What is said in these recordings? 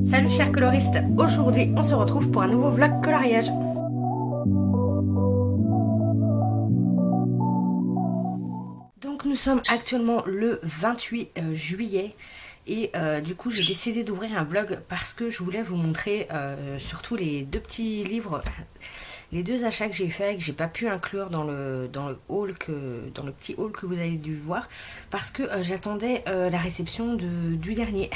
Salut chers coloristes, aujourd'hui on se retrouve pour un nouveau vlog coloriage. Donc nous sommes actuellement le 28 juillet et du coup j'ai décidé d'ouvrir un vlog parce que je voulais vous montrer surtout les deux petits livres, les deux achats que j'ai fait et que j'ai pas pu inclure dans le petit haul que vous avez dû voir parce que j'attendais la réception du dernier.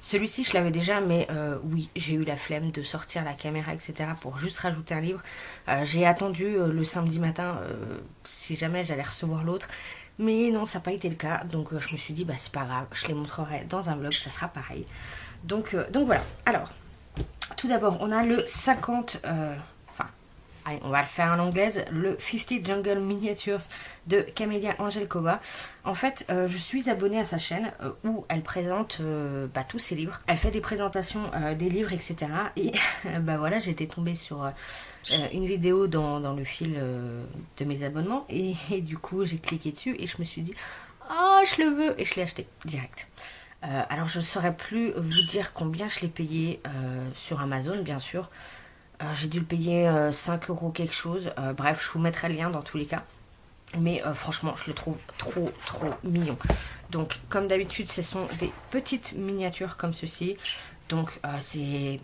Celui-ci je l'avais déjà, mais oui, j'ai eu la flemme de sortir la caméra etc pour juste rajouter un livre. J'ai attendu le samedi matin si jamais j'allais recevoir l'autre, mais non, ça n'a pas été le cas, donc je me suis dit bah c'est pas grave, je les montrerai dans un vlog, ça sera pareil. Donc voilà. Alors tout d'abord on a le 50 allez, on va le faire en anglaise, le 50 Jungle Miniatures de Camélia Angelkova. En fait, je suis abonnée à sa chaîne où elle présente tous ses livres. Elle fait des présentations des livres, etc. Et bah voilà, j'étais tombée sur une vidéo dans le fil de mes abonnements. Et du coup, j'ai cliqué dessus et je me suis dit, oh, je le veux. Et je l'ai acheté direct. Alors, je ne saurais plus vous dire combien je l'ai payé sur Amazon, bien sûr. J'ai dû le payer 5 € quelque chose. Bref, je vous mettrai le lien dans tous les cas. Mais franchement, je le trouve trop mignon. Donc, comme d'habitude, ce sont des petites miniatures comme ceci. Donc, c'est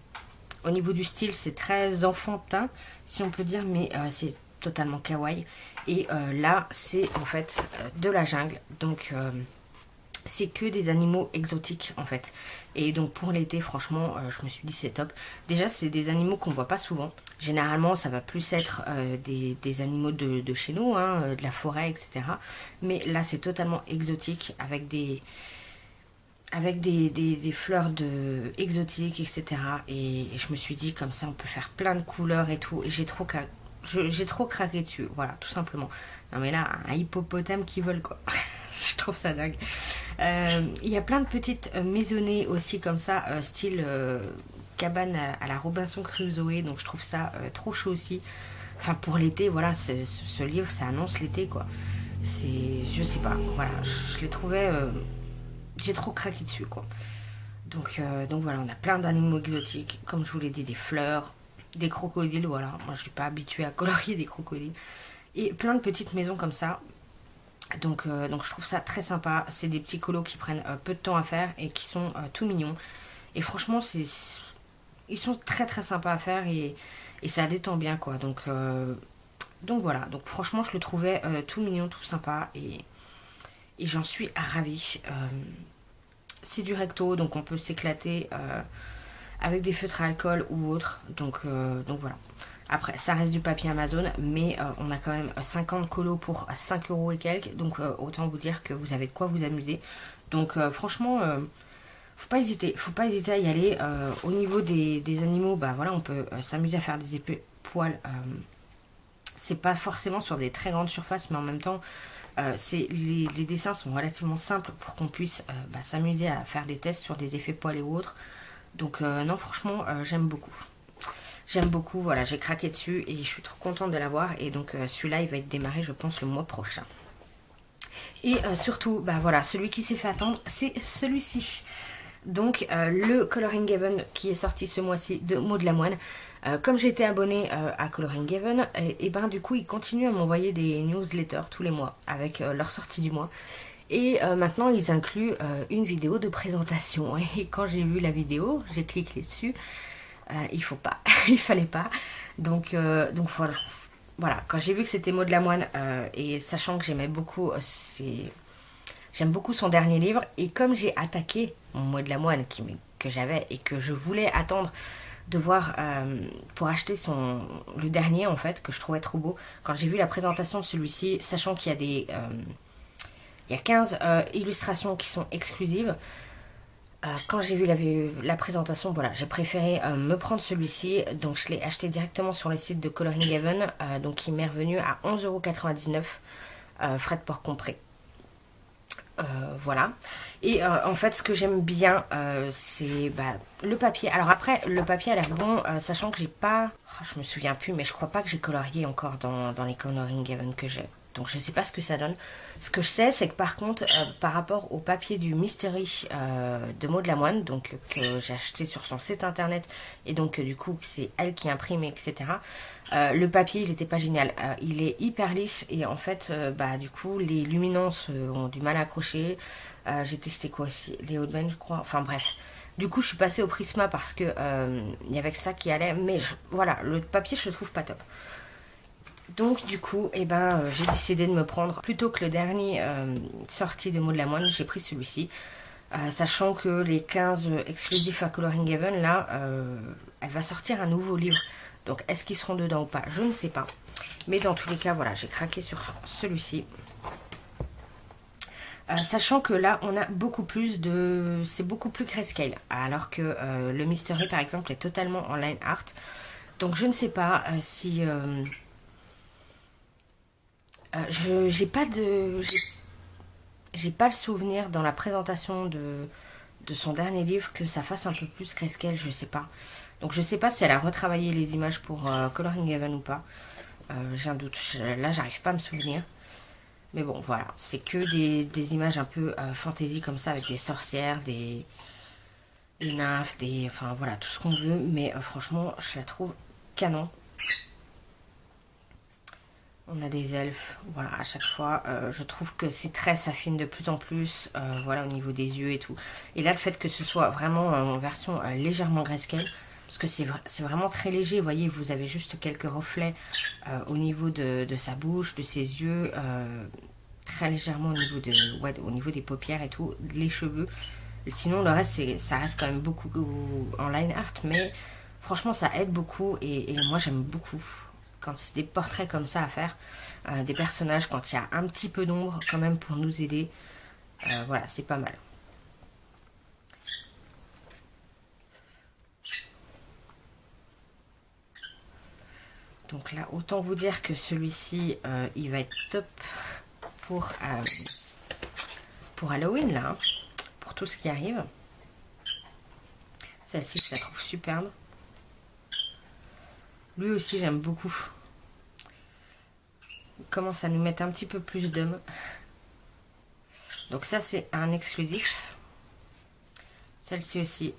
au niveau du style, c'est très enfantin, si on peut dire. Mais c'est totalement kawaii. Et là, c'est en fait de la jungle. Donc... c'est que des animaux exotiques en fait. Et donc pour l'été, franchement, je me suis dit c'est top. Déjà, c'est des animaux qu'on voit pas souvent. Généralement, ça va plus être des animaux de chez nous, hein, de la forêt, etc. Mais là, c'est totalement exotique avec des fleurs exotiques, etc. Et je me suis dit comme ça, on peut faire plein de couleurs et tout. Et j'ai trop craqué dessus, voilà, tout simplement. Non mais là, un hippopotame qui vole quoi. Je trouve ça dingue. Il y a plein de petites maisonnées aussi comme ça, style cabane à la Robinson Crusoe. Donc je trouve ça trop chaud aussi. Enfin pour l'été, voilà, ce livre, ça annonce l'été quoi. Je sais pas, voilà, je l'ai trouvé... j'ai trop craqué dessus quoi. Donc voilà, on a plein d'animaux exotiques. Comme je vous l'ai dit, des fleurs, des crocodiles, voilà. Moi je suis pas habituée à colorier des crocodiles. Et plein de petites maisons comme ça. Donc je trouve ça très sympa. C'est des petits colos qui prennent peu de temps à faire et qui sont tout mignons. Et franchement, ils sont très sympas à faire et ça détend bien quoi. Donc voilà. Donc franchement, je le trouvais tout mignon, tout sympa et j'en suis ravie. C'est du recto, donc on peut s'éclater avec des feutres à alcool ou autre. Donc voilà. Après, ça reste du papier Amazon, mais on a quand même 50 colos pour 5 € et quelques. Donc, autant vous dire que vous avez de quoi vous amuser. Donc, franchement, faut pas hésiter. Faut pas hésiter à y aller. Au niveau des animaux, bah voilà, on peut s'amuser à faire des épées poils. C'est pas forcément sur des très grandes surfaces, mais en même temps, les dessins sont relativement simples pour qu'on puisse s'amuser à faire des tests sur des effets poils et autres. Donc, non, franchement, j'aime beaucoup. J'aime beaucoup, voilà, j'ai craqué dessus et je suis trop contente de l'avoir. Et donc celui-là, il va être démarré, je pense, le mois prochain. Et surtout, bah voilà, celui qui s'est fait attendre, c'est celui-ci. Donc le Coloring Haven qui est sorti ce mois-ci de Maud Lamoine. Comme j'étais abonnée à Coloring Haven, et ben du coup, ils continuent à m'envoyer des newsletters tous les mois avec leur sortie du mois. Et maintenant, ils incluent une vidéo de présentation. Et quand j'ai vu la vidéo, j'ai cliqué dessus. Il faut pas, il fallait pas. Donc voilà. Quand j'ai vu que c'était Maud Lamoine et sachant que j'aimais beaucoup, j'aime beaucoup son dernier livre. Et comme j'ai attaqué mon Maud Lamoine que j'avais et que je voulais attendre de voir pour acheter le dernier en fait que je trouvais trop beau. Quand j'ai vu la présentation de celui-ci, sachant qu'il y a il y a 15 illustrations qui sont exclusives. Quand j'ai vu la présentation, voilà, j'ai préféré me prendre celui-ci. Donc je l'ai acheté directement sur le site de Coloring Haven. Donc il m'est revenu à 11,99 €, frais de port compris. Voilà. Et en fait, ce que j'aime bien, c'est le papier. Alors après, le papier a l'air bon, sachant que j'ai pas... je me souviens plus, mais je crois pas que j'ai colorié encore dans les Coloring Haven que j'ai. Donc je sais pas ce que ça donne. Ce que je sais, c'est que par contre, par rapport au papier du Mystery de Maud Lamoine, donc que j'ai acheté sur son site internet, et donc du coup c'est elle qui imprime, etc. Le papier, il était pas génial. Il est hyper lisse et en fait, bah du coup les luminances ont du mal à accrocher. J'ai testé quoi aussi, les Hautes-Ben, je crois. Enfin bref. Du coup, je suis passée au Prisma parce que il y avait que ça qui allait. Mais voilà, le papier, je le trouve pas top. Donc du coup, eh ben, j'ai décidé de me prendre, plutôt que le dernier sorti de Maud Lamoine, j'ai pris celui-ci. Sachant que les 15 exclusifs à Coloring Haven, là, elle va sortir un nouveau livre. Donc est-ce qu'ils seront dedans ou pas? Je ne sais pas. Mais dans tous les cas, voilà, j'ai craqué sur celui-ci. Sachant que là, on a beaucoup plus de... C'est beaucoup plus grayscale. Alors que le Mystery, par exemple, est totalement en line art. Donc je ne sais pas si... j'ai pas de... J'ai pas le souvenir dans la présentation de son dernier livre que ça fasse un peu plus grayscale, je sais pas. Donc je sais pas si elle a retravaillé les images pour Coloring Haven ou pas. J'ai un doute. Là, j'arrive pas à me souvenir. Mais bon, voilà. C'est que des images un peu fantasy comme ça, avec des sorcières, des nymphes, enfin voilà, tout ce qu'on veut. Mais franchement, je la trouve canon. On a des elfes, voilà, à chaque fois. Je trouve que ces traits s'affinent de plus en plus, voilà, au niveau des yeux et tout. Et là, le fait que ce soit vraiment en version légèrement grayscale, parce que c'est vraiment très léger, vous voyez, vous avez juste quelques reflets au niveau de sa bouche, de ses yeux, très légèrement au niveau des paupières et tout, les cheveux. Sinon, le reste, ça reste quand même beaucoup en line art, mais franchement, ça aide beaucoup et moi, j'aime beaucoup. Quand c'est des portraits comme ça à faire, des personnages, quand il y a un petit peu d'ombre quand même pour nous aider, voilà, c'est pas mal. Donc là, autant vous dire que celui-ci, il va être top pour Halloween, là, hein, pour tout ce qui arrive. Celle-ci, je la trouve superbe. Lui aussi, j'aime beaucoup. Il commence à nous mettre un petit peu plus d'hommes. Donc ça, c'est un exclusif. Celle-ci aussi.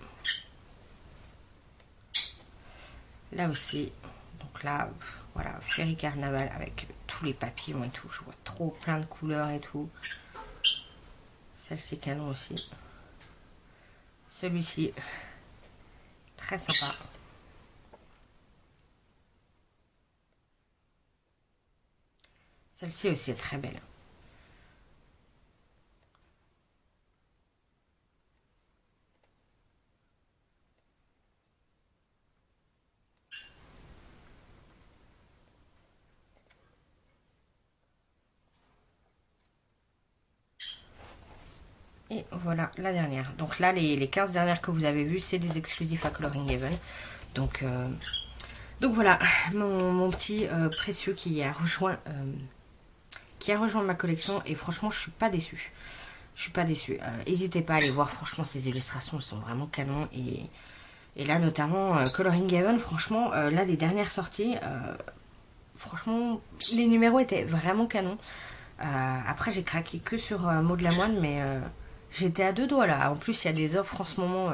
Là aussi. Donc là, voilà, Fairy Carnaval avec tous les papillons et tout. Je vois trop plein de couleurs et tout. Celle-ci canon aussi. Celui-ci, très sympa. Celle-ci aussi est très belle. Et voilà la dernière. Donc là, les 15 dernières que vous avez vues, c'est des exclusifs à Coloring Haven. Donc voilà, mon petit précieux qui a rejoint ma collection. Et franchement, je suis pas déçue. Je suis pas déçue. N'hésitez pas à aller voir. Franchement, ces illustrations, elles sont vraiment canons. Et là, notamment, Coloring Haven, franchement, là, les dernières sorties, franchement, les numéros étaient vraiment canons. Après, j'ai craqué que sur Maud Lamoine, mais j'étais à deux doigts là. En plus, il y a des offres en ce moment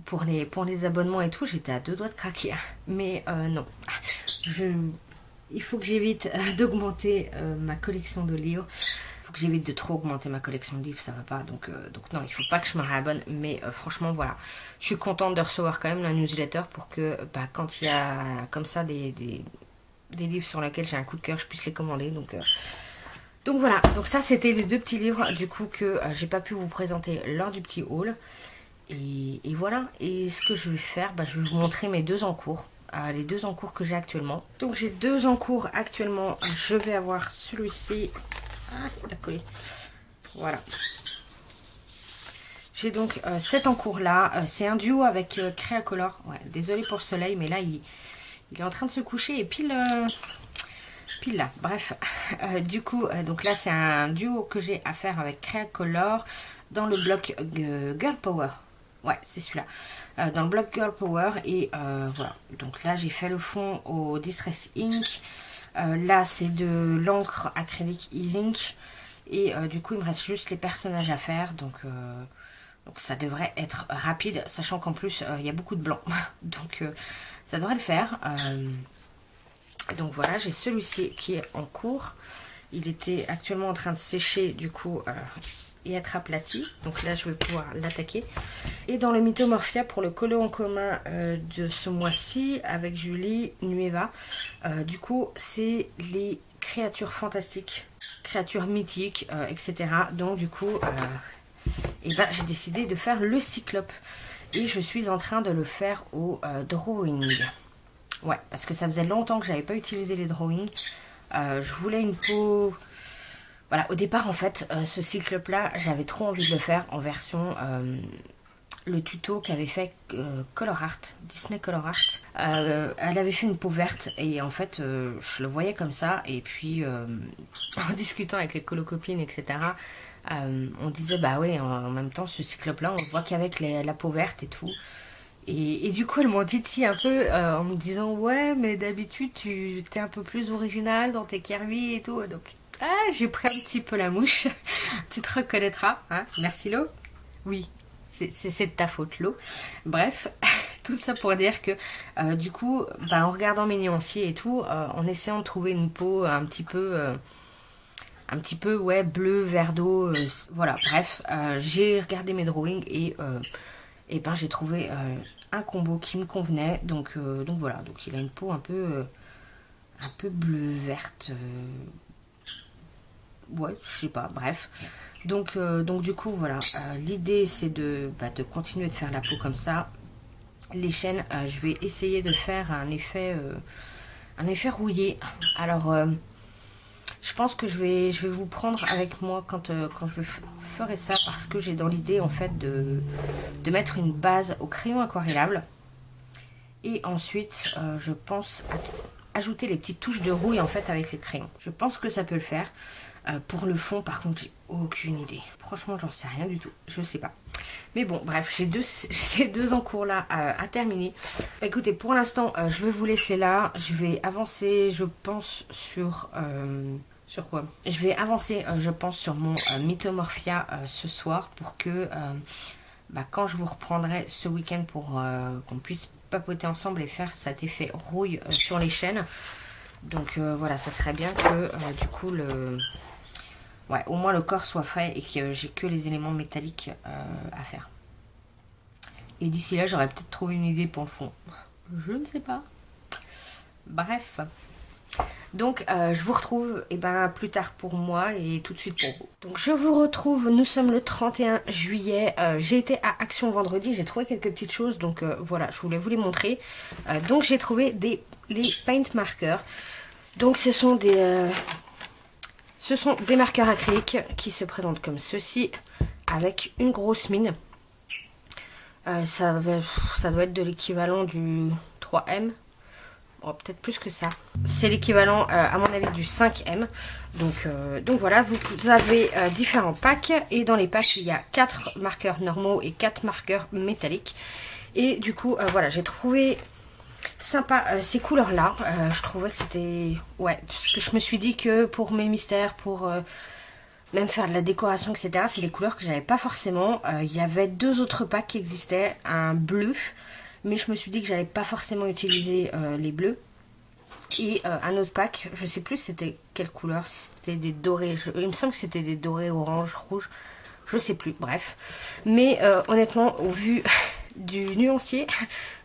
pour les abonnements et tout. J'étais à deux doigts de craquer. Mais non. Il faut que j'évite d'augmenter ma collection de livres. Il faut que j'évite de trop augmenter ma collection de livres. Ça va pas. Donc non, il faut pas que je me réabonne. Mais franchement, voilà. Je suis contente de recevoir quand même la newsletter pour que quand il y a comme ça des livres sur lesquels j'ai un coup de cœur, je puisse les commander. Donc voilà, donc ça c'était les deux petits livres du coup que j'ai pas pu vous présenter lors du petit haul. Et voilà, et ce que je vais faire, je vais vous montrer mes deux en cours. Les deux en cours que j'ai actuellement. Donc j'ai deux en cours actuellement. Je vais avoir celui-ci. Ah, il a collé. Voilà. J'ai donc cet en cours là. C'est un duo avec Créacolor. Ouais, désolé pour le soleil, mais là il est en train de se coucher et pile là, bref. Du coup, donc là c'est un duo que j'ai à faire avec Créacolor dans le bloc Girl Power. Ouais, c'est celui-là. Dans le bloc Girl Power. Et voilà. Donc là j'ai fait le fond au Distress Ink. Là c'est de l'encre acrylique e-ink. Et du coup il me reste juste les personnages à faire. Donc ça devrait être rapide. Sachant qu'en plus il y a beaucoup de blanc. Donc ça devrait le faire. Donc voilà, j'ai celui-ci qui est en cours. Il était actuellement en train de sécher du coup et être aplati. Donc là je vais pouvoir l'attaquer. Et dans le Mythomorphia pour le colo en commun de ce mois-ci avec Julie Nueva. Du coup c'est les créatures fantastiques, créatures mythiques, etc. Donc du coup et ben, j'ai décidé de faire le cyclope. Et je suis en train de le faire au drawing. Ouais, parce que ça faisait longtemps que j'avais pas utilisé les drawings. Je voulais une peau... Voilà, au départ en fait, ce cyclope là, j'avais trop envie de le faire en version... le tuto qu'avait fait Color Art, Disney Color Art. Elle avait fait une peau verte et en fait, je le voyais comme ça. Et puis, en discutant avec les colocopines, etc., on disait, bah oui, en même temps, ce cyclope là, on le voit qu'avec la peau verte et tout. Et du coup, elles m'ont dit un peu en me disant ouais, mais d'habitude tu t'es un peu plus original dans tes Kirby et tout. Donc, j'ai pris un petit peu la mouche. Tu te reconnaîtras, hein. Merci Lo. Oui, c'est de ta faute Lo. Bref, tout ça pour dire que du coup, en regardant mes nuanciers et tout, en essayant de trouver une peau un petit peu ouais, bleu, vert d'eau, voilà. Bref, j'ai regardé mes drawings et j'ai trouvé un combo qui me convenait. Donc voilà, donc il a une peau un peu bleu verte, ouais, je sais pas, bref. Donc du coup voilà, l'idée c'est de continuer de faire la peau comme ça. Les chaînes, je vais essayer de faire un effet rouillé. Alors je pense que je vais vous prendre avec moi quand je ferai ça, parce que j'ai dans l'idée en fait de mettre une base au crayon aquarellable et ensuite je pense ajouter les petites touches de rouille en fait avec les crayons. Je pense que ça peut le faire. Pour le fond par contre j'ai aucune idée. Franchement j'en sais rien du tout. Je sais pas. Mais bon bref, j'ai ces deux en cours là à terminer. Écoutez, pour l'instant je vais vous laisser là. Je vais avancer je pense sur quoi? Je vais avancer je pense sur mon Mythomorphia ce soir pour que quand je vous reprendrai ce week-end pour qu'on puisse papoter ensemble et faire cet effet rouille sur les chaînes. Donc voilà, ça serait bien que du coup au moins le corps soit fait et que j'ai que les éléments métalliques à faire. Et d'ici là, j'aurais peut-être trouvé une idée pour le fond. Je ne sais pas. Bref. Donc je vous retrouve plus tard pour moi et tout de suite pour vous. Donc je vous retrouve, nous sommes le 31 juillet. J'ai été à Action vendredi, j'ai trouvé quelques petites choses. Donc voilà, je voulais vous les montrer. Donc j'ai trouvé les paint markers. Donc ce sont des marqueurs acryliques qui se présentent comme ceci, avec une grosse mine. Ça doit être de l'équivalent du 3M. Oh, peut-être plus que ça. C'est l'équivalent à mon avis du 5M. Donc voilà, vous avez différents packs. Et dans les packs, il y a 4 marqueurs normaux et 4 marqueurs métalliques. Et du coup, voilà, j'ai trouvé sympa ces couleurs là. Je trouvais que c'était... Ouais, parce que je me suis dit que pour mes mystères, pour même faire de la décoration, etc., c'est des couleurs que j'avais pas forcément. Il y avait 2 autres packs qui existaient. Un bleu, mais je me suis dit que j'allais pas forcément utiliser les bleus. Et un autre pack, je sais plus c'était quelle couleur, c'était des dorés, il me semble que c'était des dorés orange, rouge, je sais plus, bref. Mais honnêtement, au vu du nuancier,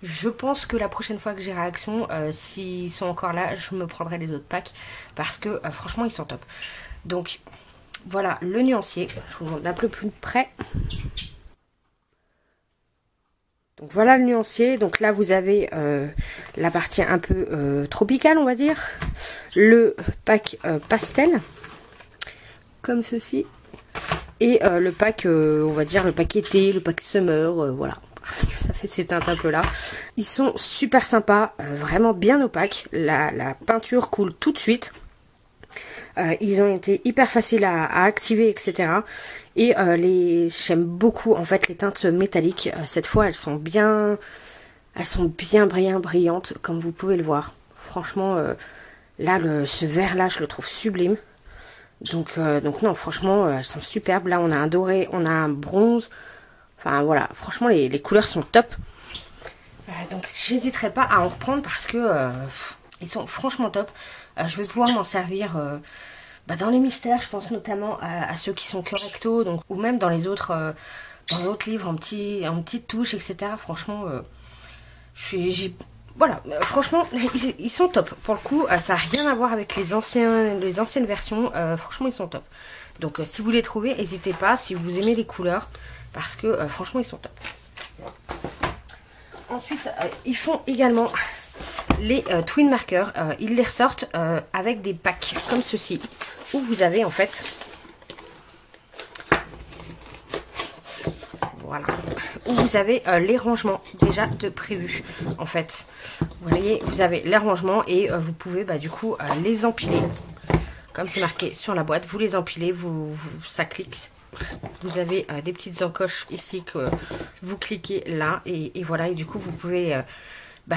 je pense que la prochaine fois que j'irai à Action, s'ils sont encore là, je me prendrai les autres packs, parce que franchement ils sont top. Donc voilà le nuancier, je vous montre d'un peu plus près. Donc voilà le nuancier. Donc là vous avez la partie un peu tropicale on va dire. Le pack pastel. Comme ceci. Et le pack on va dire le pack été, le pack summer. Voilà. Ça fait ces teintes un peu là. Ils sont super sympas. Vraiment bien opaques. La peinture coule tout de suite. Ils ont été hyper faciles à activer, etc. Et j'aime beaucoup en fait les teintes métalliques. Cette fois elles sont bien brillantes comme vous pouvez le voir. Franchement Là, ce vert là, je le trouve sublime. Donc non, franchement, elles sont superbes. Là, on a un doré, on a un bronze. Enfin voilà, franchement, les couleurs sont top. Donc j'hésiterai pas à en reprendre parce que ils sont franchement top. Je vais pouvoir m'en servir dans les mystères, je pense notamment à ceux qui sont correcto, donc, ou même dans les autres livres en petites touches, etc. Franchement, voilà, franchement, ils sont top. Pour le coup, ça n'a rien à voir avec les anciennes versions. Franchement, ils sont top. Donc, si vous les trouvez, n'hésitez pas, si vous aimez les couleurs, parce que franchement, ils sont top. Ensuite, ils font également les twin markers. Ils les ressortent avec des packs comme ceci, où vous avez en fait... Voilà. Où vous avez les rangements déjà de prévus. En fait, vous voyez, vous avez les rangements et vous pouvez du coup les empiler. Comme c'est marqué sur la boîte, vous les empilez, ça clique. Vous avez des petites encoches ici que vous cliquez là. Et voilà, et du coup, vous pouvez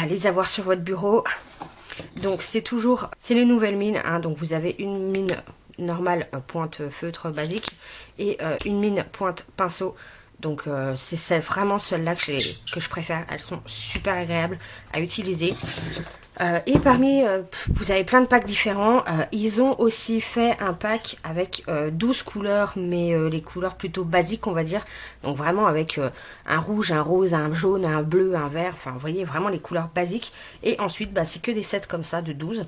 les avoir sur votre bureau. Donc, c'est les nouvelles mines. Hein, donc, vous avez une mine normale, pointe feutre basique. Et une mine pointe pinceau. Donc c'est vraiment celles-là que je préfère. Elles sont super agréables à utiliser. Et parmi, vous avez plein de packs différents. Ils ont aussi fait un pack avec 12 couleurs, mais les couleurs plutôt basiques, on va dire. Donc vraiment avec un rouge, un rose, un jaune, un bleu, un vert. Enfin, vous voyez, vraiment les couleurs basiques. Et ensuite, c'est que des sets comme ça de 12.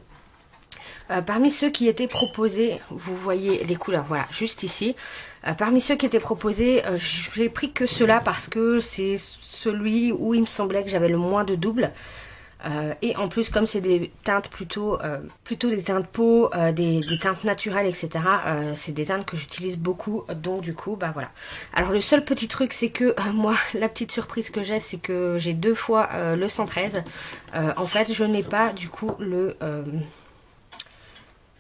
Parmi ceux qui étaient proposés, vous voyez les couleurs, voilà, juste ici. Parmi ceux qui étaient proposés, j'ai pris que ceux-là parce que c'est celui où il me semblait que j'avais le moins de double. Et en plus, comme c'est des teintes plutôt des teintes peau, des teintes naturelles, etc. C'est des teintes que j'utilise beaucoup, donc du coup, voilà. Alors le seul petit truc, c'est que moi, la petite surprise que j'ai, c'est que j'ai 2 fois le 113. En fait, je n'ai pas du coup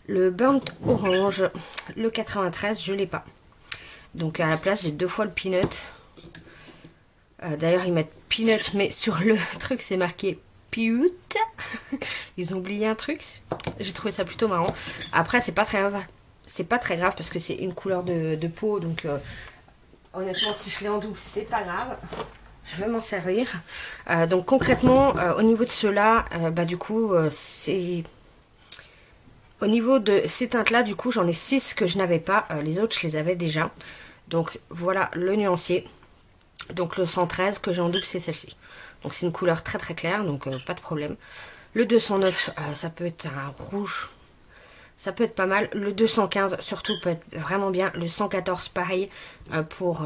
le burnt orange, le 93, je l'ai pas. Donc à la place, j'ai 2 fois le peanut. D'ailleurs, ils mettent peanut, mais sur le truc, c'est marqué peanut. Ils ont oublié un truc. J'ai trouvé ça plutôt marrant. Après, c'est pas très grave parce que c'est une couleur de peau. Donc honnêtement, si je l'ai en double, c'est pas grave. Je vais m'en servir. Donc concrètement, au niveau de ceux-là, du coup, c'est... Au niveau de ces teintes-là, du coup, j'en ai 6 que je n'avais pas. Les autres, je les avais déjà. Donc, voilà le nuancier. Donc, le 113 que j'ai en double, c'est celle-ci. Donc, c'est une couleur très très claire, donc pas de problème. Le 209, ça peut être un rouge. Ça peut être pas mal. Le 215, surtout, peut être vraiment bien. Le 114, pareil, pour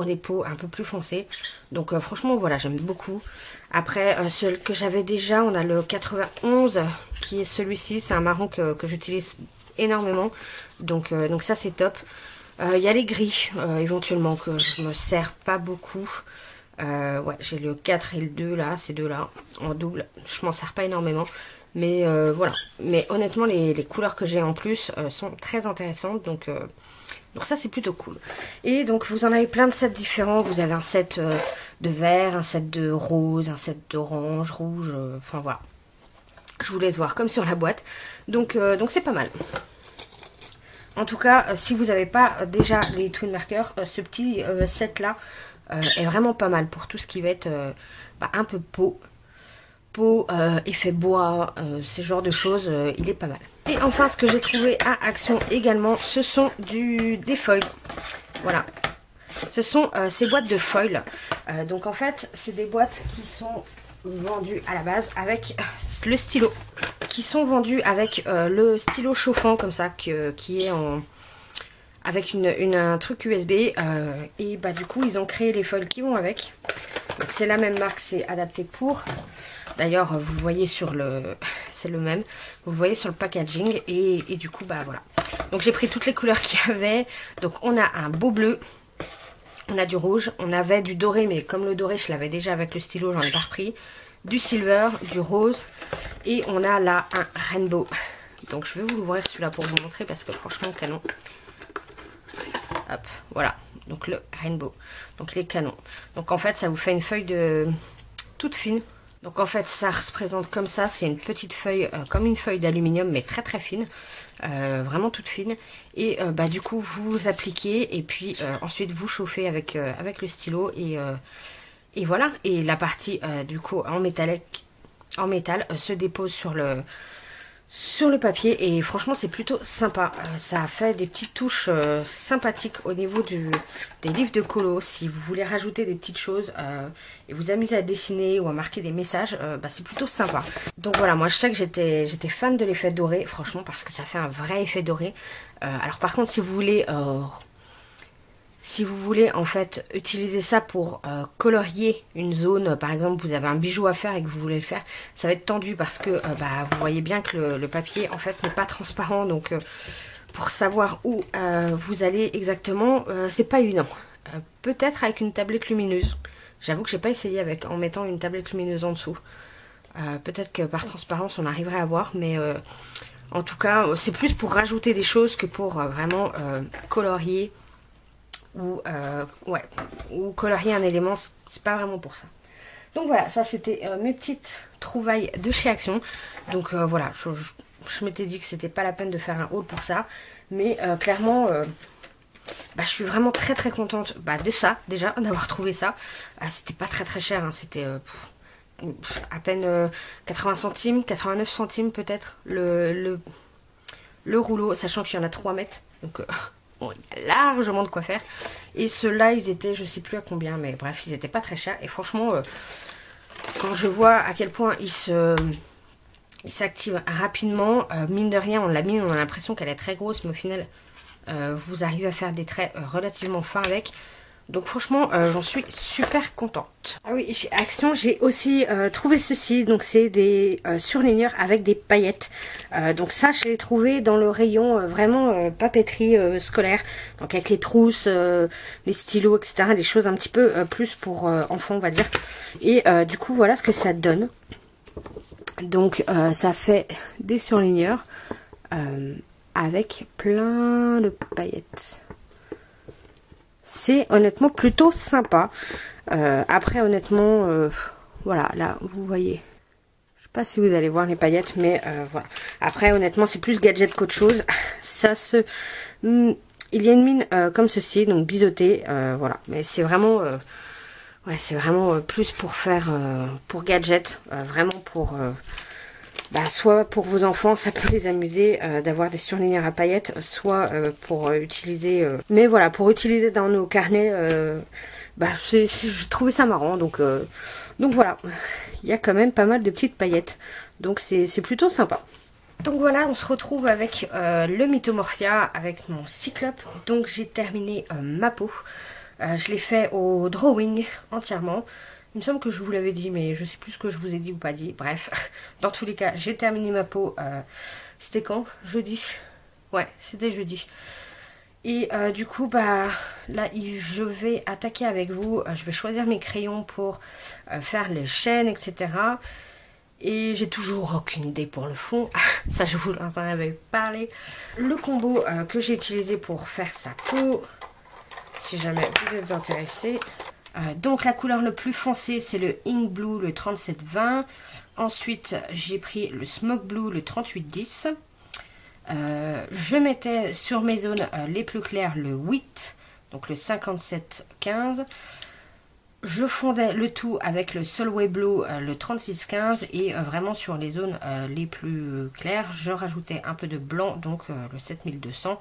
les peaux un peu plus foncées. Donc, franchement, voilà, j'aime beaucoup. Après, celui que j'avais déjà, on a le 91, qui est celui-ci. C'est un marron que j'utilise énormément. Donc ça, c'est top. Il y a les gris, éventuellement, que je me sers pas beaucoup. Ouais, j'ai le 4 et le 2, là, ces deux-là, en double. Je m'en sers pas énormément. Mais voilà. Mais honnêtement, les couleurs que j'ai en plus sont très intéressantes. Donc ça, c'est plutôt cool. Et donc, vous en avez plein de sets différents. Vous avez un set de vert, un set de rose, un set d'orange, rouge. Enfin, voilà. Je vous laisse voir comme sur la boîte. Donc c'est pas mal. En tout cas, si vous n'avez pas déjà les twin markers, ce petit set-là est vraiment pas mal pour tout ce qui va être un peu peau, effet bois, ce genre de choses, il est pas mal. Et enfin, ce que j'ai trouvé à Action également, ce sont des foils. Voilà. Ce sont ces boîtes de foils. Donc en fait, c'est des boîtes qui sont vendues à la base avec le stylo. Qui sont vendues avec le stylo chauffant comme ça, qui est avec un truc USB. Et du coup, ils ont créé les foils qui vont avec. Donc c'est la même marque, c'est adapté pour... D'ailleurs, vous le voyez sur le... c'est le même. Vous le voyez sur le packaging. Et du coup, voilà. Donc, j'ai pris toutes les couleurs qu'il y avait. Donc, on a un beau bleu. On a du rouge. On avait du doré. Mais comme le doré, je l'avais déjà avec le stylo, j'en ai pas repris. Du silver, du rose. Et on a là un rainbow. Donc, je vais vous l'ouvrir celui-là pour vous montrer. Parce que franchement, canon. Hop, voilà. Donc, le rainbow. Donc, il est canon. Donc, en fait, ça vous fait une feuille de... toute fine. Donc en fait ça se présente comme ça, c'est une petite feuille, comme une feuille d'aluminium mais très très fine, vraiment toute fine. Et bah du coup vous appliquez et puis ensuite vous chauffez avec, avec le stylo et voilà. Et la partie du coup en métal se dépose sur le papier et franchement c'est plutôt sympa. Ça fait des petites touches sympathiques au niveau des livres de colo. Si vous voulez rajouter des petites choses et vous amuser à dessiner ou à marquer des messages, bah, c'est plutôt sympa. Donc voilà, moi je sais que j'étais fan de l'effet doré, franchement, parce que ça fait un vrai effet doré. Alors par contre si vous voulez en fait utiliser ça pour colorier une zone, par exemple vous avez un bijou à faire et que vous voulez le faire, ça va être tendu parce que bah, vous voyez bien que le papier en fait n'est pas transparent, donc pour savoir où vous allez exactement, c'est pas évident. Peut-être avec une tablette lumineuse, j'avoue que j'ai pas essayé en mettant une tablette lumineuse en dessous. Peut-être que par transparence on arriverait à voir, mais en tout cas c'est plus pour rajouter des choses que pour vraiment colorier ou colorier un élément. C'est pas vraiment pour ça. Donc voilà, ça c'était mes petites trouvailles de chez Action. Donc voilà, je m'étais dit que c'était pas la peine de faire un haul pour ça, mais clairement bah, je suis vraiment très très contente de ça, déjà d'avoir trouvé ça. C'était pas très très cher, hein, c'était à peine 80 centimes, 89 centimes peut-être le rouleau, sachant qu'il y en a 3 mètres, donc bon, il y a largement de quoi faire. Et ceux-là, ils étaient, je sais plus à combien, mais bref, ils étaient pas très chers. Et franchement, quand je vois à quel point ils s'activent rapidement, mine de rien, on l'a mis, on a l'impression qu'elle est très grosse, mais au final, vous arrivez à faire des traits relativement fins avec. Donc franchement, j'en suis super contente. Ah oui, chez Action, j'ai aussi trouvé ceci. Donc c'est des surligneurs avec des paillettes. Donc ça, je l'ai trouvé dans le rayon vraiment papeterie scolaire. Donc avec les trousses, les stylos, etc. Des choses un petit peu plus pour enfants, on va dire. Et du coup, voilà ce que ça donne. Donc ça fait des surligneurs avec plein de paillettes. C'est honnêtement plutôt sympa. Après honnêtement, voilà, là vous voyez. Je sais pas si vous allez voir les paillettes, mais voilà. Après honnêtement c'est plus gadget qu'autre chose. Ça se... Il y a une mine comme ceci, donc biseautée, voilà. Mais c'est vraiment... ouais, c'est vraiment plus pour faire... pour gadget, vraiment pour... soit pour vos enfants, ça peut les amuser d'avoir des surligneurs à paillettes, soit pour utiliser... mais voilà, pour utiliser dans nos carnets, j'ai trouvé ça marrant. Donc voilà, il y a quand même pas mal de petites paillettes. Donc c'est plutôt sympa. Donc voilà, on se retrouve avec le Mythomorphia, avec mon Cyclope. Donc j'ai terminé ma peau. Je l'ai fait au drawing entièrement. Il me semble que je vous l'avais dit, mais je sais plus ce que je vous ai dit ou pas dit. Bref, dans tous les cas, j'ai terminé ma peau. C'était quand? Jeudi. Ouais, c'était jeudi. Et du coup, là, je vais attaquer avec vous. Je vais choisir mes crayons pour faire les chaînes, etc. Et j'ai toujours aucune idée pour le fond. Ça, je vous en avais parlé. Le combo que j'ai utilisé pour faire sa peau, si jamais vous êtes intéressés. Donc la couleur le plus foncé c'est le Ink Blue, le 3720. Ensuite j'ai pris le Smoke Blue, le 3810. Je mettais sur mes zones les plus claires le Wheat, donc le 5715. Je fondais le tout avec le Solway Blue, le 3615. Et vraiment sur les zones les plus claires je rajoutais un peu de blanc, donc le 7200.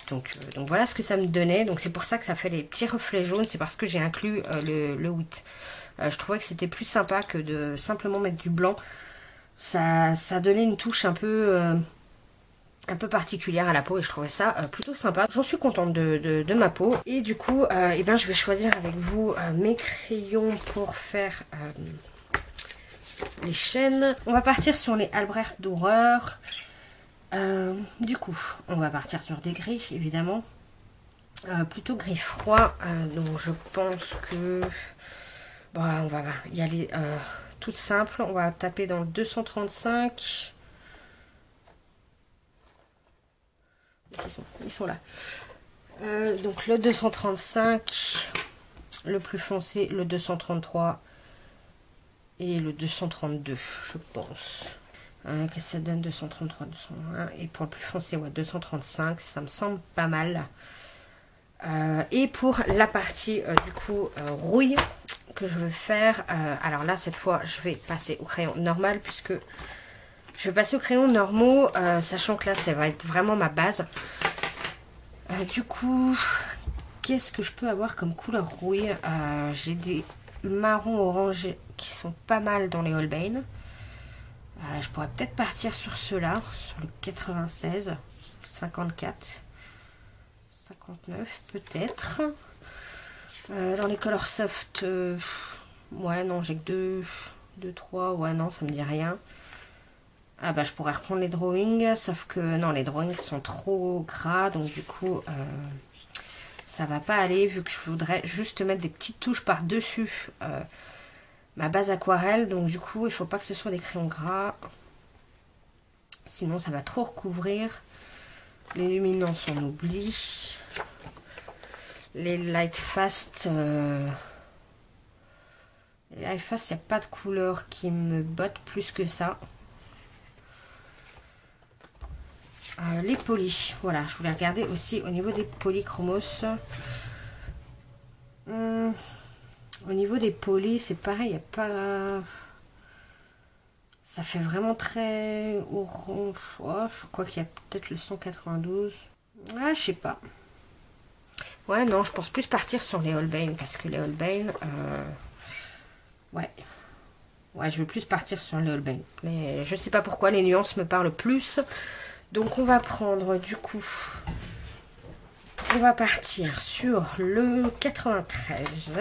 Donc voilà ce que ça me donnait. Donc c'est pour ça que ça fait les petits reflets jaunes. C'est parce que j'ai inclus le wheat. Je trouvais que c'était plus sympa que de simplement mettre du blanc. Ça donnait une touche un peu particulière à la peau. Et je trouvais ça plutôt sympa. J'en suis contente de ma peau. Et du coup, je vais choisir avec vous mes crayons pour faire les chaînes. On va partir sur les Albrecht d'horreur. Du coup, on va partir sur des gris, évidemment. Plutôt gris froid. Donc je pense que... on va y aller tout simple. On va taper dans le 235. Ils sont là. Donc le 235. Le plus foncé, le 233. et le 232, je pense. Qu'est-ce que ça donne? 233, 201. Et pour le plus foncé, ouais, 235, ça me semble pas mal. Et pour la partie du coup rouille que je veux faire, alors là cette fois je vais passer au crayon normal, puisque je vais passer au crayon normaux, sachant que là ça va être vraiment ma base. Du coup, qu'est-ce que je peux avoir comme couleur rouille? J'ai des marrons orangés qui sont pas mal dans les Holbein. Je pourrais peut-être partir sur ceux-là, sur le 96, 54, 59 peut-être. Dans les colors soft, ouais non, j'ai que 2, 3, ouais non, ça me dit rien. Ah bah je pourrais reprendre les drawings, sauf que non, les drawings sont trop gras, donc du coup ça va pas aller, vu que je voudrais juste mettre des petites touches par-dessus ma base aquarelle, donc du coup il faut pas que ce soit des crayons gras, sinon ça va trop recouvrir. Les luminances on oublie. Les light fast, il n'y a pas de couleur qui me botte plus que ça. Les polis, voilà, je voulais regarder aussi au niveau des polychromos. Au niveau des polis, c'est pareil, il n'y a pas... Ça fait vraiment très orange. Oh, quoi qu'il y a peut-être le 192. Ah, je sais pas. Ouais, non, je pense plus partir sur les Holbein, parce que les Holbein, ouais, je veux plus partir sur les Holbein. Mais je sais pas pourquoi, les nuances me parlent plus. Donc on va prendre, du coup, on va partir sur le 93.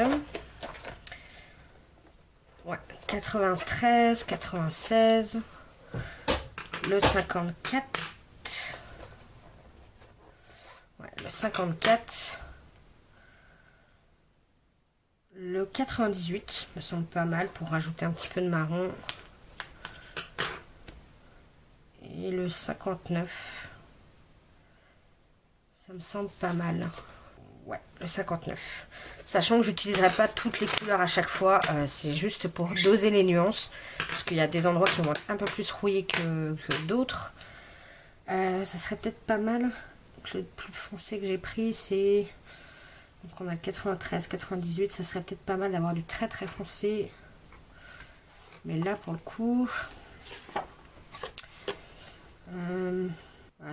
Ouais, 93, 96, le 54. Ouais, le 54. Le 98 me semble pas mal pour rajouter un petit peu de marron. Et le 59. Ça me semble pas mal. Ouais, le 59. Sachant que j'utiliserai pas toutes les couleurs à chaque fois. C'est juste pour doser les nuances. Parce qu'il y a des endroits qui vont être un peu plus rouillés que d'autres. Ça serait peut-être pas mal. Donc, le plus foncé que j'ai pris, c'est... Donc on a 93, 98, ça serait peut-être pas mal d'avoir du très très foncé. Mais là pour le coup,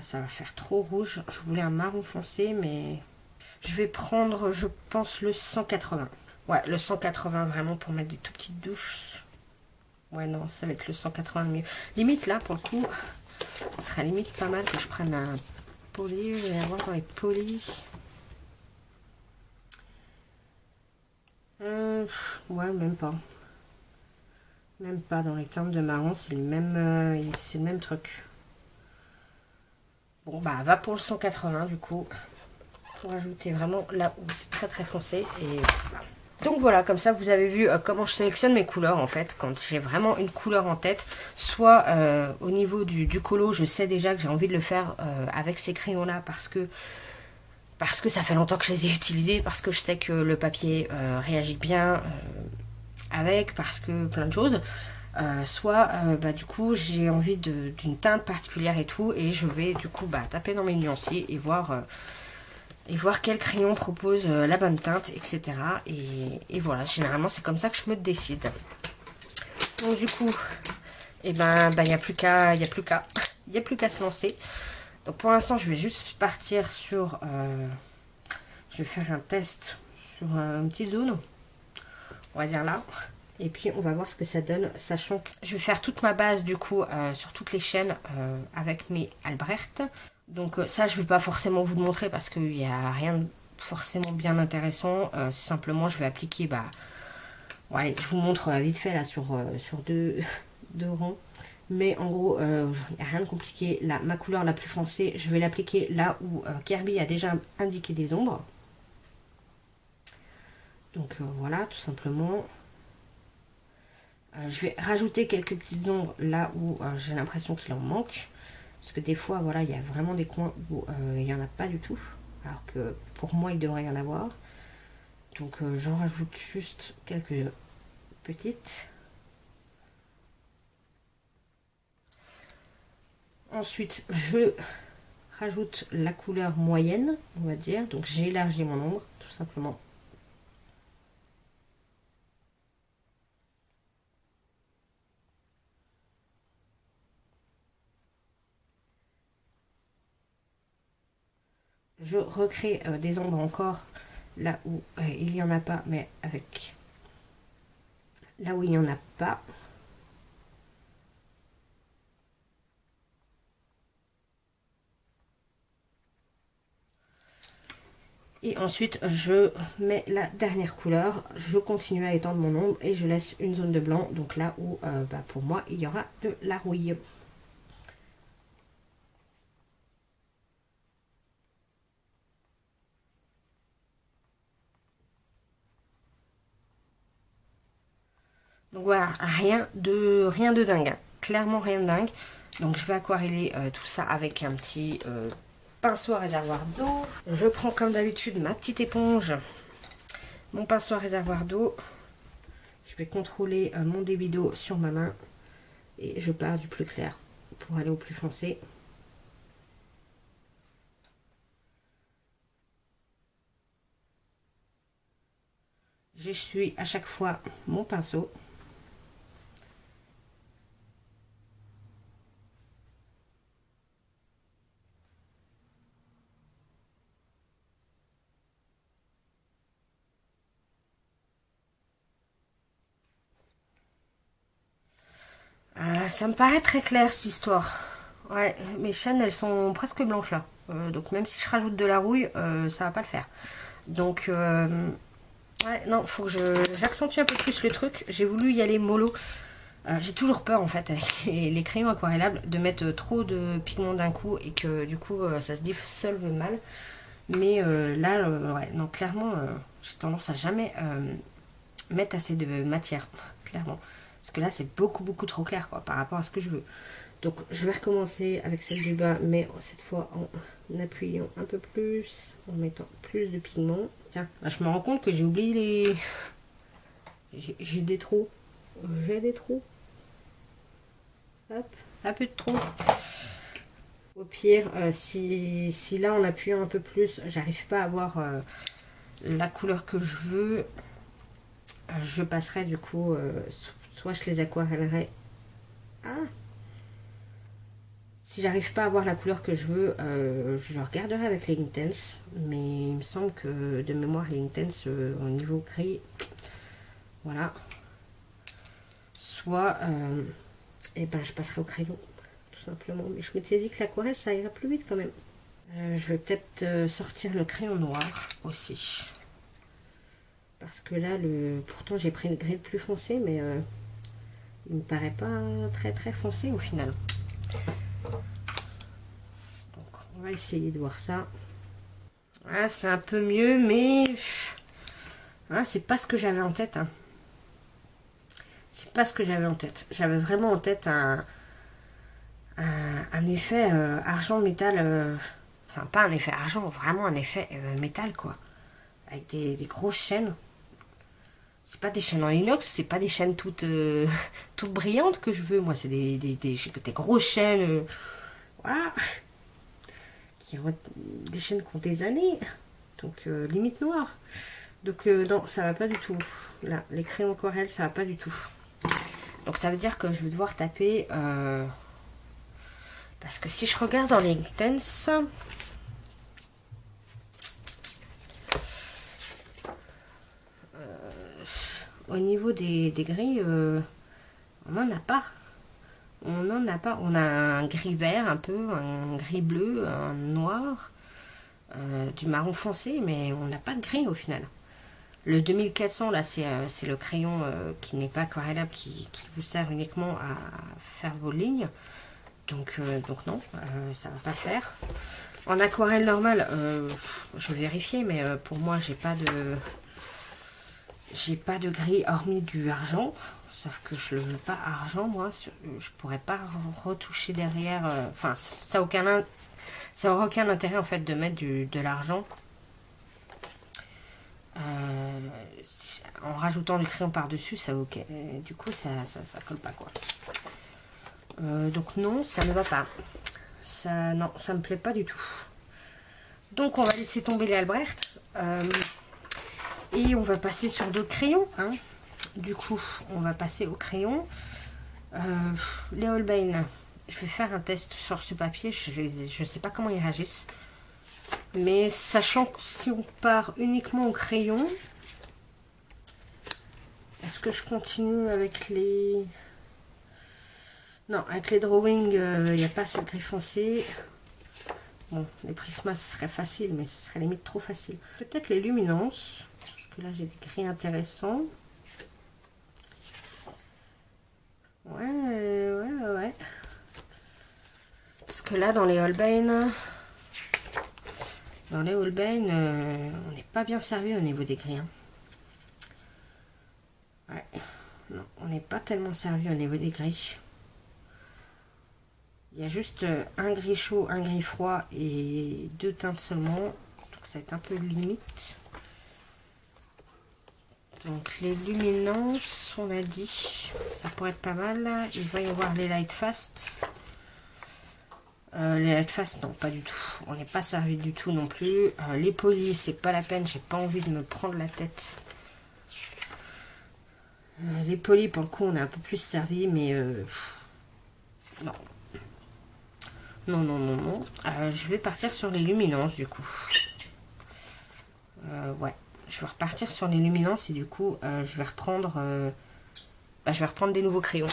ça va faire trop rouge. Je voulais un marron foncé, mais je vais prendre, je pense, le 180. Ouais, le 180 vraiment pour mettre des tout petites douches. Ouais non, ça va être le 180 mieux. Limite là pour le coup, ce serait limite pas mal que je prenne un poli. Je vais avoir dans les polis. Ouais, même pas. Même pas dans les teintes de marron, c'est le même truc. Bon, bah, va pour le 180 du coup. Pour ajouter vraiment là où c'est très très foncé. Et voilà. Donc voilà, comme ça vous avez vu comment je sélectionne mes couleurs en fait. Quand j'ai vraiment une couleur en tête. Soit au niveau du colo, je sais déjà que j'ai envie de le faire avec ces crayons là parce que ça fait longtemps que je les ai utilisés, parce que je sais que le papier réagit bien avec, parce que plein de choses. Soit bah, du coup j'ai envie d'une teinte particulière et tout, et je vais du coup taper dans mes nuanciers et voir quel crayon propose la bonne teinte, etc. Et voilà, généralement c'est comme ça que je me décide. Donc du coup, et il n'y a plus qu'à se lancer. Donc pour l'instant, je vais juste partir sur... je vais faire un test sur une petite zone. On va dire là. Et puis on va voir ce que ça donne. Sachant que je vais faire toute ma base du coup sur toutes les chaînes avec mes Albrecht. Donc ça, je ne vais pas forcément vous le montrer parce qu'il n'y a rien de forcément bien intéressant. Simplement, je vais appliquer... Bon, allez, je vous montre vite fait là sur deux rangs. Mais en gros, il n'y a rien de compliqué. Là, ma couleur la plus foncée, je vais l'appliquer là où Kirby a déjà indiqué des ombres. Donc voilà, tout simplement. Je vais rajouter quelques petites ombres là où j'ai l'impression qu'il en manque. Parce que des fois, voilà, il y a vraiment des coins où il n'y en a pas du tout. Alors que pour moi, il devrait y en avoir. Donc j'en rajoute juste quelques petites. Ensuite, je rajoute la couleur moyenne, on va dire. Donc j'élargis mon ombre, tout simplement. Je recrée des ombres encore là où il n'y en a pas, mais avec là où il n'y en a pas. Et ensuite, je mets la dernière couleur. Je continue à étendre mon ombre et je laisse une zone de blanc. Donc là où, pour moi, il y aura de la rouille. Donc voilà, rien de dingue. Hein. Clairement rien de dingue. Donc je vais aquareller tout ça avec un petit pinceau à réservoir d'eau. Je prends comme d'habitude ma petite éponge, mon pinceau à réservoir d'eau. Je vais contrôler mon débit d'eau sur ma main. Et je pars du plus clair pour aller au plus foncé. J'essuie à chaque fois mon pinceau. Ça me paraît très clair cette histoire. Ouais, mes chaînes elles sont presque blanches là. Donc même si je rajoute de la rouille, ça va pas le faire. Donc ouais, non, faut que j'accentue un peu plus le truc. J'ai voulu y aller mollo. J'ai toujours peur en fait avec les crayons aquarellables de mettre trop de pigments d'un coup et que du coup ça se dissolve mal. Mais là, ouais, non, clairement, j'ai tendance à jamais mettre assez de matière, clairement. Parce que là, c'est beaucoup trop clair quoi, par rapport à ce que je veux. Donc, je vais recommencer avec celle du bas, mais cette fois en appuyant un peu plus, en mettant plus de pigments. Tiens, là, je me rends compte que j'ai oublié les... J'ai des trous. J'ai des trous. Hop, un peu de trous. Au pire, si là, en appuyant un peu plus, j'arrive pas à avoir la couleur que je veux, je passerai du coup... soit je les aquarellerai. Ah! Si j'arrive pas à avoir la couleur que je veux, je regarderai avec les Inktense. Mais il me semble que de mémoire, les Inktense au niveau gris, voilà. Soit, et ben je passerai au crayon, tout simplement. Mais je m'étais dit que l'aquarelle, ça irait plus vite quand même. Je vais peut-être sortir le crayon noir aussi. Parce que là, pourtant j'ai pris le gris le plus foncé, mais il me paraît pas très foncé au final. Donc on va essayer de voir ça. Ah, c'est un peu mieux, mais ah, c'est pas ce que j'avais en tête. Hein. C'est pas ce que j'avais en tête. J'avais vraiment en tête un effet argent métal. Enfin, pas un effet argent, vraiment un effet métal quoi. Avec des grosses chaînes. C'est pas des chaînes en inox, c'est pas des chaînes toutes brillantes que je veux. Moi, c'est des grosses chaînes. Voilà. Des chaînes qui ont des années. Donc, limite noire. Donc, non, ça va pas du tout. Là, les crayons aquarelles, ça va pas du tout. Donc, ça veut dire que je vais devoir taper. Parce que si je regarde dans les Inktense. Au niveau des gris, on n'en a pas. On n'en a pas. On a un gris vert un peu, un gris bleu, un noir, du marron foncé, mais on n'a pas de gris au final. Le 2400, là, c'est le crayon qui n'est pas aquarellable, qui vous sert uniquement à faire vos lignes. Donc non, ça va pas le faire. En aquarelle normale, je vais vérifier, mais pour moi, j'ai pas de gris hormis du argent. Sauf que je le veux pas argent, moi. Je pourrais pas retoucher derrière. Enfin, ça aura aucun intérêt en fait de mettre de l'argent. En rajoutant du crayon par-dessus, ça ok. Du coup, ça colle pas quoi. Donc non, ça ne va pas. ça, non, ça me plaît pas du tout. Donc on va laisser tomber les Albrecht. Et on va passer sur d'autres crayons. Hein. Du coup, on va passer aux crayons. Les Holbein, je vais faire un test sur ce papier. Je ne sais pas comment ils réagissent. Mais sachant que si on part uniquement au crayon, est-ce que je continue avec les... Non, avec les drawings, il n'y a pas assez de gris foncé. Bon, les prismas, ce serait facile, mais ce serait limite trop facile. Peut-être les luminances, parce que là, j'ai des gris intéressants. Ouais. Parce que là, dans les Holbein, on n'est pas bien servi au niveau des gris. Hein. Ouais, non, on n'est pas tellement servi au niveau des gris. Il y a juste un gris chaud, un gris froid et 2 teintes seulement. Donc ça va être un peu limite. Donc les luminances, on a dit, ça pourrait être pas mal. Il va y avoir les light fast. Les light fast, non, pas du tout. On n'est pas servi du tout non plus. Les polis, c'est pas la peine. J'ai pas envie de me prendre la tête. Les polis, pour le coup, on est un peu plus servi, mais non. Non. Je vais partir sur les luminances du coup. Ouais, je vais repartir sur les luminances et du coup, je vais reprendre des nouveaux crayons.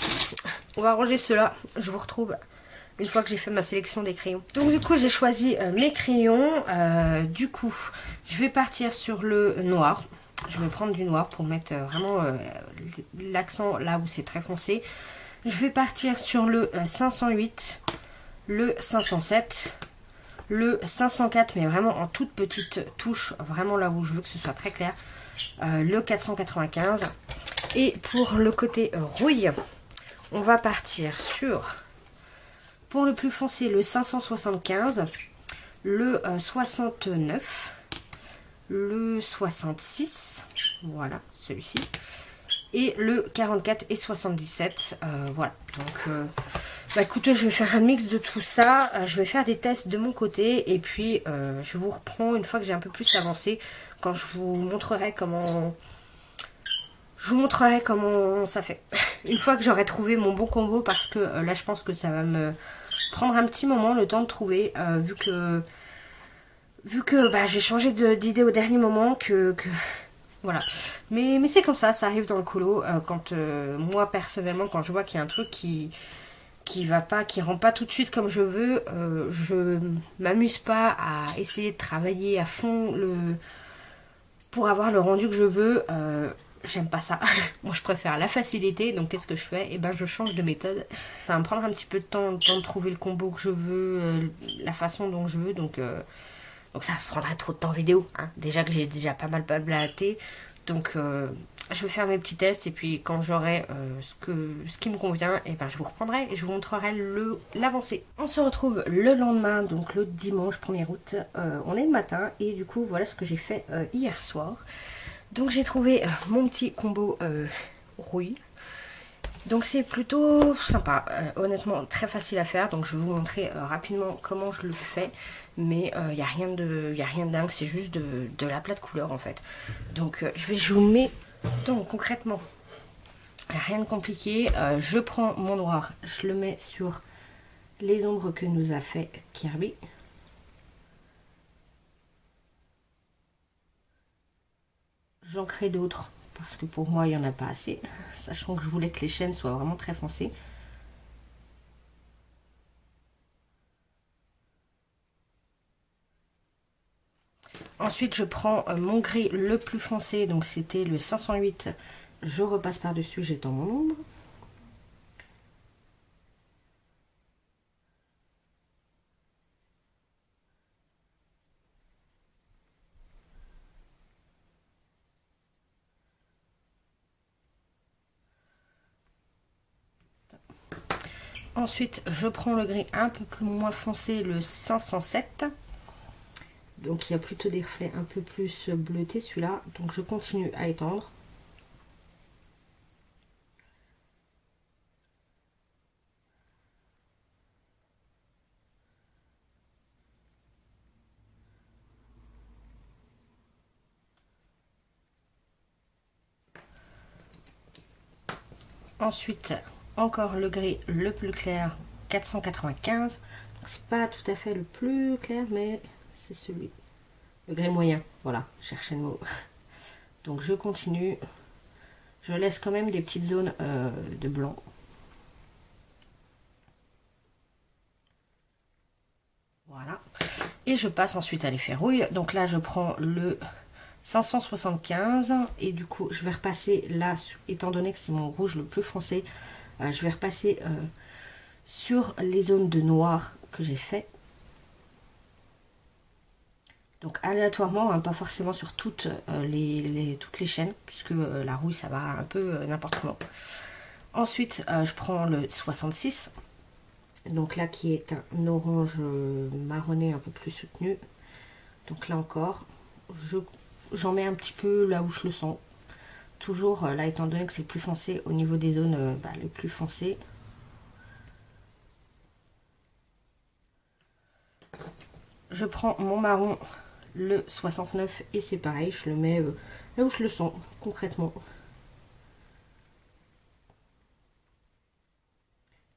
On va ranger ceux-là. Je vous retrouve une fois que j'ai fait ma sélection des crayons. Donc du coup, j'ai choisi mes crayons. Du coup, je vais partir sur le noir. Je vais prendre du noir pour mettre vraiment l'accent là où c'est très foncé. Je vais partir sur le 508. Le 507, le 504, mais vraiment en toute petite touche, vraiment là où je veux que ce soit très clair, le 495. Et pour le côté rouille, on va partir sur, pour le plus foncé, le 575, le 69, le 66, voilà, celui-ci, et le 44 et 77, voilà, donc... Bah écoutez, je vais faire un mix de tout ça. Je vais faire des tests de mon côté. Et puis, je vous reprends une fois que j'ai un peu plus avancé. Quand je vous montrerai comment... ça fait. Une fois que j'aurai trouvé mon bon combo. Parce que là, je pense que ça va me prendre un petit moment, le temps de trouver. Vu que bah, j'ai changé d'idée au dernier moment. Voilà. Mais c'est comme ça arrive dans le colo. Quand moi, personnellement, quand je vois qu'il y a un truc qui rend pas tout de suite comme je veux, je m'amuse pas à essayer de travailler à fond pour avoir le rendu que je veux. J'aime pas ça. Moi je préfère la facilité, donc qu'est-ce que je fais? Et ben je change de méthode. Ça va me prendre un petit peu de temps de trouver le combo que je veux, la façon dont je veux, donc ça se prendra trop de temps vidéo, hein. Déjà que j'ai déjà pas mal blablaté. Donc je vais faire mes petits tests et puis quand j'aurai ce qui me convient, et ben je vous reprendrai et je vous montrerai l'avancée. On se retrouve le lendemain, donc le dimanche 1er août. On est le matin et du coup voilà ce que j'ai fait hier soir. Donc j'ai trouvé mon petit combo rouille. Donc c'est plutôt sympa, honnêtement très facile à faire. Donc je vais vous montrer rapidement comment je le fais. Mais il n'y a rien de dingue, c'est juste de l'aplat de couleur en fait. Donc je vous mets, donc concrètement, rien de compliqué. Je prends mon noir, je le mets sur les ombres que nous a fait Kirby. J'en crée d'autres parce que pour moi il n'y en a pas assez, sachant que je voulais que les chaînes soient vraiment très foncées. Ensuite, je prends mon gris le plus foncé, donc c'était le 508. Je repasse par-dessus, j'étends mon ombre. Ensuite, je prends le gris un peu plus moins foncé, le 507. Donc, il y a plutôt des reflets un peu plus bleutés, celui-là. Donc, je continue à étendre. Ensuite, encore le gris le plus clair, 495. C'est pas tout à fait le plus clair, mais c'est celui. Le gris moyen, voilà, cherchez le mot. Donc je continue. Je laisse quand même des petites zones de blanc. Voilà. Et je passe ensuite à l'effet rouille. Donc là, je prends le 575 et du coup, je vais repasser là, étant donné que c'est mon rouge le plus foncé, je vais repasser sur les zones de noir que j'ai fait. Donc aléatoirement, hein, pas forcément sur toutes toutes les chaînes, puisque la rouille, ça va un peu n'importe comment. Ensuite, je prends le 66. Donc là, qui est un orange marronné un peu plus soutenu. Donc là encore, j'en mets un petit peu là où je le sens. Toujours là, étant donné que c'est plus foncé, au niveau des zones les plus foncées. Je prends mon marron, le 69, et c'est pareil, je le mets là où je le sens, concrètement.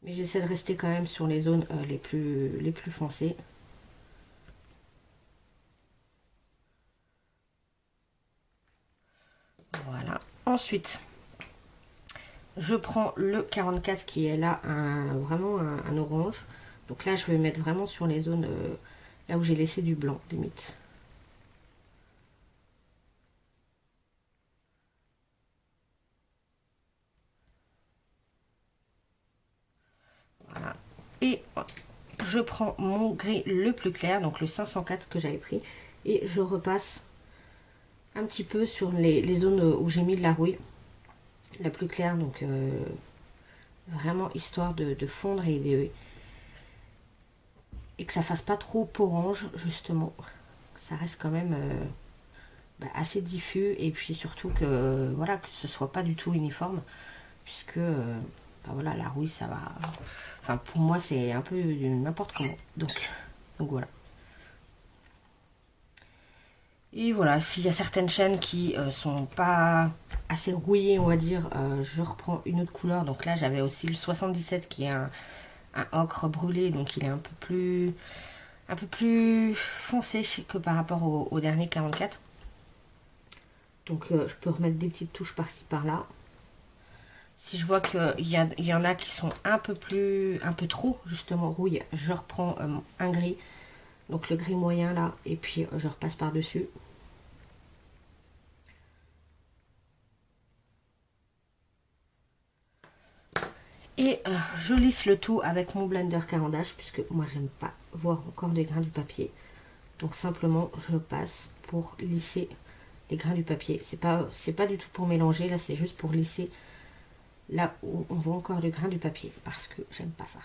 Mais j'essaie de rester quand même sur les zones les plus foncées. Voilà. Ensuite, je prends le 44 qui est là, vraiment un orange. Donc là, je vais mettre vraiment sur les zones là où j'ai laissé du blanc, limite. Voilà. Et je prends mon gris le plus clair, donc le 504 que j'avais pris, et je repasse un petit peu sur les zones où j'ai mis de la rouille, la plus claire, donc vraiment histoire de fondre et que ça fasse pas trop orange, justement. Ça reste quand même assez diffus, et puis surtout que voilà, que ce soit pas du tout uniforme, puisque voilà, la rouille, ça va, enfin pour moi c'est un peu n'importe comment, donc voilà. Et voilà, s'il y a certaines chaînes qui sont pas assez rouillées, on va dire, je reprends une autre couleur. Donc là, j'avais aussi le 77 qui est un ocre brûlé, donc il est un peu plus foncé que par rapport au dernier 44. Donc je peux remettre des petites touches par-ci par-là. Si je vois qu'il y en a qui sont un peu trop justement rouille, je reprends un gris. Donc le gris moyen là, et puis je repasse par-dessus. Et je lisse le tout avec mon blender carandage, puisque moi j'aime pas voir encore des grains du papier. Donc simplement je passe pour lisser les grains du papier. C'est pas du tout pour mélanger, là c'est juste pour lisser là où on voit encore du grain du papier, parce que j'aime pas ça.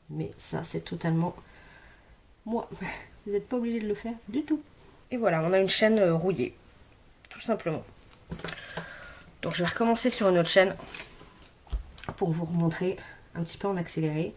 Mais ça c'est totalement moi. Vous n'êtes pas obligé de le faire du tout. Et voilà, on a une chaîne rouillée, tout simplement. Donc je vais recommencer sur une autre chaîne pour vous remontrer un petit peu en accéléré.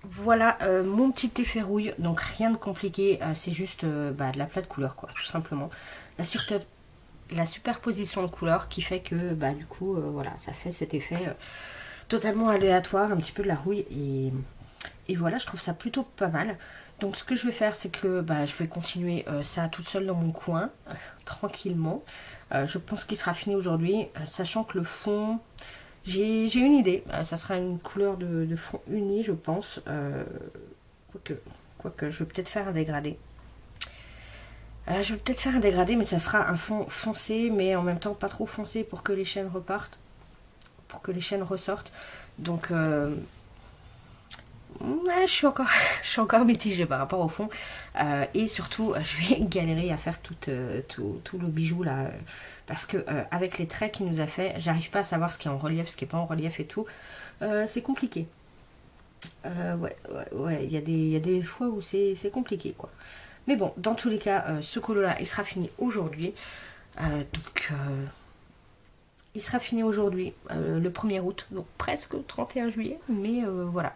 Voilà mon petit effet rouille, donc rien de compliqué, c'est juste de la plate couleur quoi, tout simplement. La superposition de couleurs qui fait que du coup voilà, ça fait cet effet totalement aléatoire, un petit peu de la rouille, et voilà, je trouve ça plutôt pas mal. Donc ce que je vais faire, c'est que je vais continuer ça toute seule dans mon coin, tranquillement. Je pense qu'il sera fini aujourd'hui, sachant que le fond... J'ai une idée, ça sera une couleur de fond uni, je pense. Quoique, je vais peut-être faire un dégradé. Je vais peut-être faire un dégradé, mais ça sera un fond foncé, mais en même temps pas trop foncé pour que les chaînes repartent, pour que les chaînes ressortent. Donc ouais, je suis encore mitigée par rapport au fond. Et surtout, je vais galérer à faire tout le bijou là. Parce que avec les traits qu'il nous a fait, j'arrive pas à savoir ce qui est en relief, ce qui est pas en relief et tout. C'est compliqué. Ouais, il y a des fois où c'est compliqué quoi. Mais bon, dans tous les cas, ce colo là, il sera fini aujourd'hui. Donc, il sera fini aujourd'hui, le 1er août, donc presque 31 juillet. Mais voilà.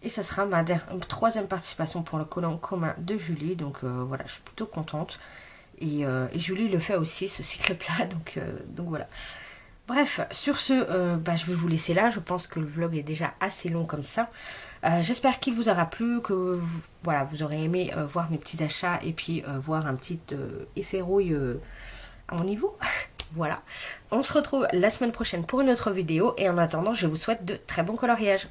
Et ça sera ma troisième participation pour le collant commun de Julie. Donc voilà, je suis plutôt contente. Et Julie le fait aussi, ce cycle-là. Donc voilà. Bref, sur ce, je vais vous laisser là. Je pense que le vlog est déjà assez long comme ça. J'espère qu'il vous aura plu, que voilà, vous aurez aimé voir mes petits achats et puis voir un petit effet rouille à mon niveau. Voilà. On se retrouve la semaine prochaine pour une autre vidéo. Et en attendant, je vous souhaite de très bons coloriages.